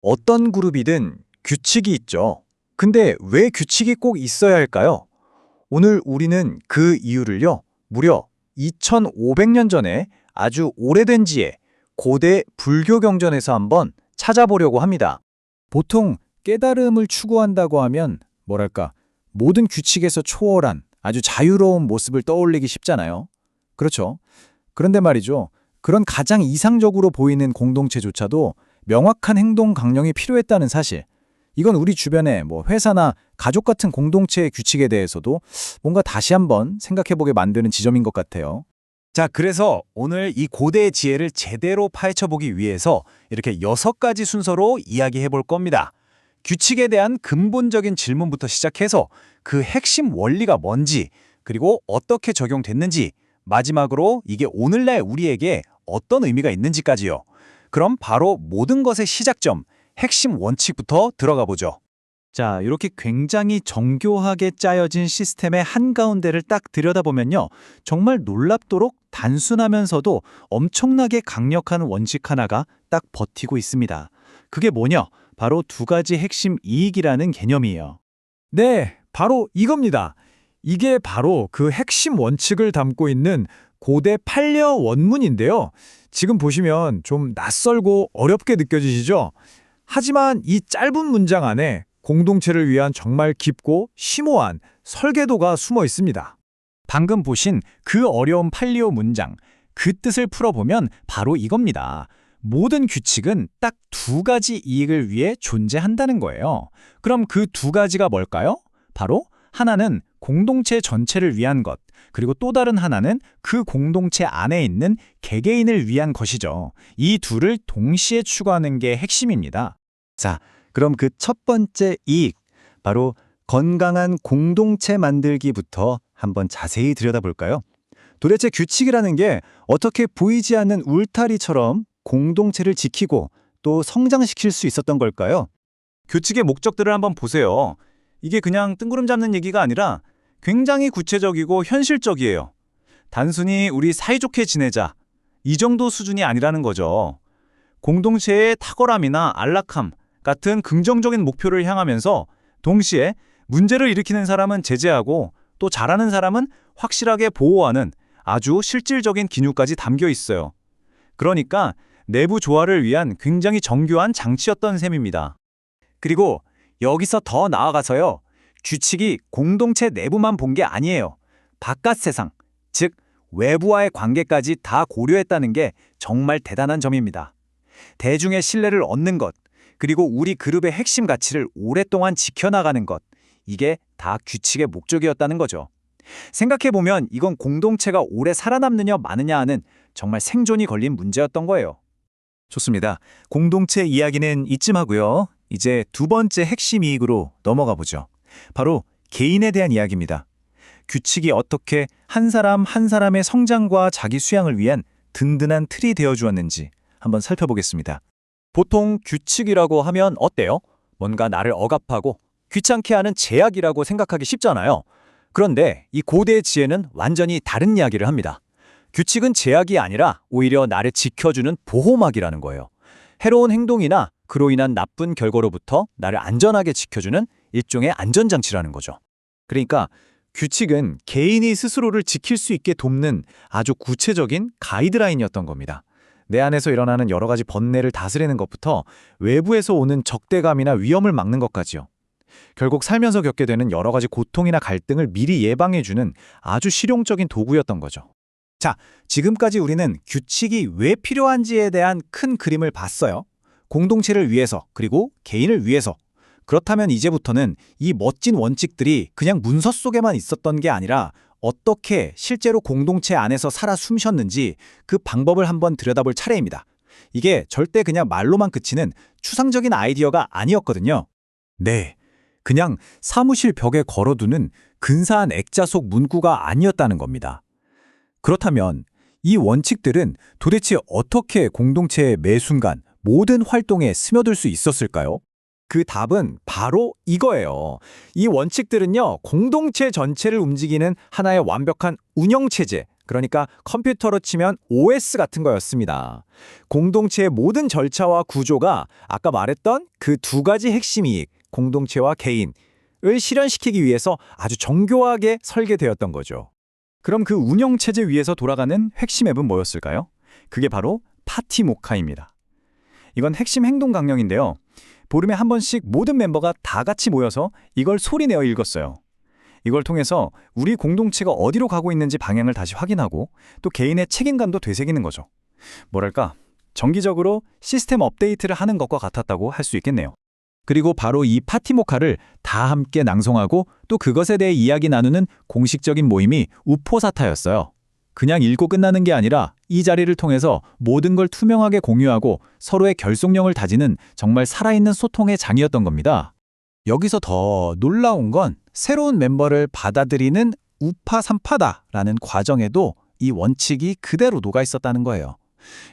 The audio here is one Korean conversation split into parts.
어떤 그룹이든 규칙이 있죠. 근데 왜 규칙이 꼭 있어야 할까요? 오늘 우리는 그 이유를요, 무려 2500년 전에 아주 오래된 지에 고대 불교 경전에서 한번 찾아보려고 합니다. 보통 깨달음을 추구한다고 하면 뭐랄까 모든 규칙에서 초월한 아주 자유로운 모습을 떠올리기 쉽잖아요. 그렇죠. 그런데 말이죠. 그런 가장 이상적으로 보이는 공동체조차도 명확한 행동 강령이 필요했다는 사실. 이건 우리 주변의 회사나 가족 같은 공동체의 규칙에 대해서도 뭔가 다시 한번 생각해보게 만드는 지점인 것 같아요. 자, 그래서 오늘 이 고대의 지혜를 제대로 파헤쳐보기 위해서 이렇게 6가지 순서로 이야기해 볼 겁니다. 규칙에 대한 근본적인 질문부터 시작해서 그 핵심 원리가 뭔지, 그리고 어떻게 적용됐는지, 마지막으로 이게 오늘날 우리에게 어떤 의미가 있는지까지요. 그럼 바로 모든 것의 시작점, 핵심 원칙부터 들어가 보죠. 자, 이렇게 굉장히 정교하게 짜여진 시스템의 한가운데를 딱 들여다보면요. 정말 놀랍도록 단순하면서도 엄청나게 강력한 원칙 하나가 딱 버티고 있습니다. 그게 뭐냐? 바로 두 가지 핵심 이익이라는 개념이에요. 네, 바로 이겁니다. 이게 바로 그 핵심 원칙을 담고 있는 고대 팔려 원문인데요. 지금 보시면 좀 낯설고 어렵게 느껴지시죠? 하지만 이 짧은 문장 안에 공동체를 위한 정말 깊고 심오한 설계도가 숨어 있습니다. 방금 보신 그 어려운 팔리오 문장, 그 뜻을 풀어보면 바로 이겁니다. 모든 규칙은 딱 두 가지 이익을 위해 존재한다는 거예요. 그럼 그 두 가지가 뭘까요? 바로 하나는 공동체 전체를 위한 것, 그리고 또 다른 하나는 그 공동체 안에 있는 개개인을 위한 것이죠. 이 둘을 동시에 추구하는 게 핵심입니다. 자, 그럼 그 첫 번째 이익, 바로 건강한 공동체 만들기부터 한번 자세히 들여다볼까요? 도대체 규칙이라는 게 어떻게 보이지 않는 울타리처럼 공동체를 지키고 또 성장시킬 수 있었던 걸까요? 규칙의 목적들을 한번 보세요. 이게 그냥 뜬구름 잡는 얘기가 아니라 굉장히 구체적이고 현실적이에요. 단순히 우리 사이좋게 지내자, 이 정도 수준이 아니라는 거죠. 공동체의 탁월함이나 안락함 같은 긍정적인 목표를 향하면서 동시에 문제를 일으키는 사람은 제재하고 또 잘하는 사람은 확실하게 보호하는 아주 실질적인 기능까지 담겨 있어요. 그러니까 내부 조화를 위한 굉장히 정교한 장치였던 셈입니다. 그리고 여기서 더 나아가서요. 규칙이 공동체 내부만 본 게 아니에요. 바깥 세상, 즉 외부와의 관계까지 다 고려했다는 게 정말 대단한 점입니다. 대중의 신뢰를 얻는 것, 그리고 우리 그룹의 핵심 가치를 오랫동안 지켜나가는 것, 이게 다 규칙의 목적이었다는 거죠. 생각해보면 이건 공동체가 오래 살아남느냐 마느냐 하는 정말 생존이 걸린 문제였던 거예요. 좋습니다. 공동체 이야기는 이쯤 하고요. 이제 두 번째 핵심 이익으로 넘어가 보죠. 바로 개인에 대한 이야기입니다. 규칙이 어떻게 한 사람 한 사람의 성장과 자기 수양을 위한 든든한 틀이 되어 주었는지 한번 살펴보겠습니다. 보통 규칙이라고 하면 어때요? 뭔가 나를 억압하고 귀찮게 하는 제약이라고 생각하기 쉽잖아요. 그런데 이 고대의 지혜는 완전히 다른 이야기를 합니다. 규칙은 제약이 아니라 오히려 나를 지켜주는 보호막이라는 거예요. 해로운 행동이나 그로 인한 나쁜 결과로부터 나를 안전하게 지켜주는 일종의 안전장치라는 거죠. 그러니까 규칙은 개인이 스스로를 지킬 수 있게 돕는 아주 구체적인 가이드라인이었던 겁니다. 내 안에서 일어나는 여러 가지 번뇌를 다스리는 것부터 외부에서 오는 적대감이나 위험을 막는 것까지요. 결국 살면서 겪게 되는 여러 가지 고통이나 갈등을 미리 예방해주는 아주 실용적인 도구였던 거죠. 자, 지금까지 우리는 규칙이 왜 필요한지에 대한 큰 그림을 봤어요. 공동체를 위해서, 그리고 개인을 위해서. 그렇다면 이제부터는 이 멋진 원칙들이 그냥 문서 속에만 있었던 게 아니라 어떻게 실제로 공동체 안에서 살아 숨쉬었는지 그 방법을 한번 들여다볼 차례입니다. 이게 절대 그냥 말로만 그치는 추상적인 아이디어가 아니었거든요. 네, 그냥 사무실 벽에 걸어두는 근사한 액자 속 문구가 아니었다는 겁니다. 그렇다면 이 원칙들은 도대체 어떻게 공동체의 매 순간 모든 활동에 스며들 수 있었을까요? 그 답은 바로 이거예요. 이 원칙들은요, 공동체 전체를 움직이는 하나의 완벽한 운영체제, 그러니까 컴퓨터로 치면 OS 같은 거였습니다. 공동체의 모든 절차와 구조가 아까 말했던 그 두 가지 핵심 이익, 공동체와 개인을 실현시키기 위해서 아주 정교하게 설계되었던 거죠. 그럼 그 운영체제 위에서 돌아가는 핵심 앱은 뭐였을까요? 그게 바로 파티모카입니다. 이건 핵심 행동 강령인데요. 보름에 한 번씩 모든 멤버가 다 같이 모여서 이걸 소리내어 읽었어요. 이걸 통해서 우리 공동체가 어디로 가고 있는지 방향을 다시 확인하고 또 개인의 책임감도 되새기는 거죠. 뭐랄까, 정기적으로 시스템 업데이트를 하는 것과 같았다고 할 수 있겠네요. 그리고 바로 이 파티모카를 다 함께 낭송하고 또 그것에 대해 이야기 나누는 공식적인 모임이 우포사타였어요. 그냥 읽고 끝나는 게 아니라 이 자리를 통해서 모든 걸 투명하게 공유하고 서로의 결속력을 다지는 정말 살아있는 소통의 장이었던 겁니다. 여기서 더 놀라운 건 새로운 멤버를 받아들이는 우파삼파다라는 과정에도 이 원칙이 그대로 녹아 있었다는 거예요.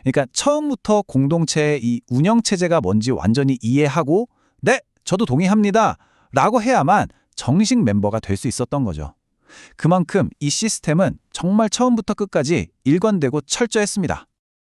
그러니까 처음부터 공동체의 이 운영체제가 뭔지 완전히 이해하고 네, 저도 동의합니다 라고 해야만 정식 멤버가 될 수 있었던 거죠. 그만큼 이 시스템은 정말 처음부터 끝까지 일관되고 철저했습니다.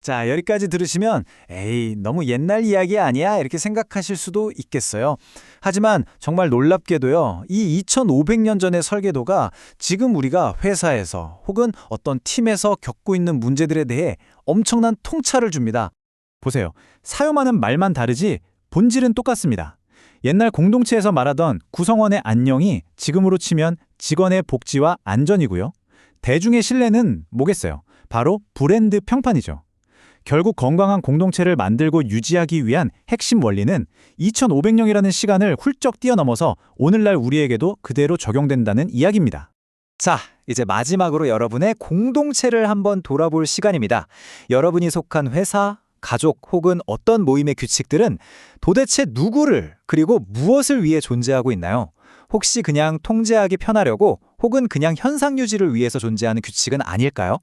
자, 여기까지 들으시면 에이, 너무 옛날 이야기 아니야? 이렇게 생각하실 수도 있겠어요. 하지만 정말 놀랍게도요, 이 2500년 전의 설계도가 지금 우리가 회사에서 혹은 어떤 팀에서 겪고 있는 문제들에 대해 엄청난 통찰을 줍니다. 보세요. 사용하는 말만 다르지 본질은 똑같습니다. 옛날 공동체에서 말하던 구성원의 안녕이 지금으로 치면 직원의 복지와 안전이고요. 대중의 신뢰는 뭐겠어요? 바로 브랜드 평판이죠. 결국 건강한 공동체를 만들고 유지하기 위한 핵심 원리는 2500년이라는 시간을 훌쩍 뛰어넘어서 오늘날 우리에게도 그대로 적용된다는 이야기입니다. 자, 이제 마지막으로 여러분의 공동체를 한번 돌아볼 시간입니다. 여러분이 속한 회사, 가족 혹은 어떤 모임의 규칙들은 도대체 누구를 그리고 무엇을 위해 존재하고 있나요? 혹시 그냥 통제하기 편하려고 혹은 그냥 현상 유지를 위해서 존재하는 규칙은 아닐까요?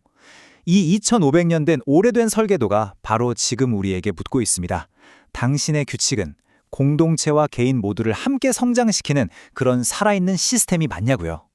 이 2500년 된 오래된 설계도가 바로 지금 우리에게 묻고 있습니다. 당신의 규칙은 공동체와 개인 모두를 함께 성장시키는 그런 살아있는 시스템이 맞냐고요.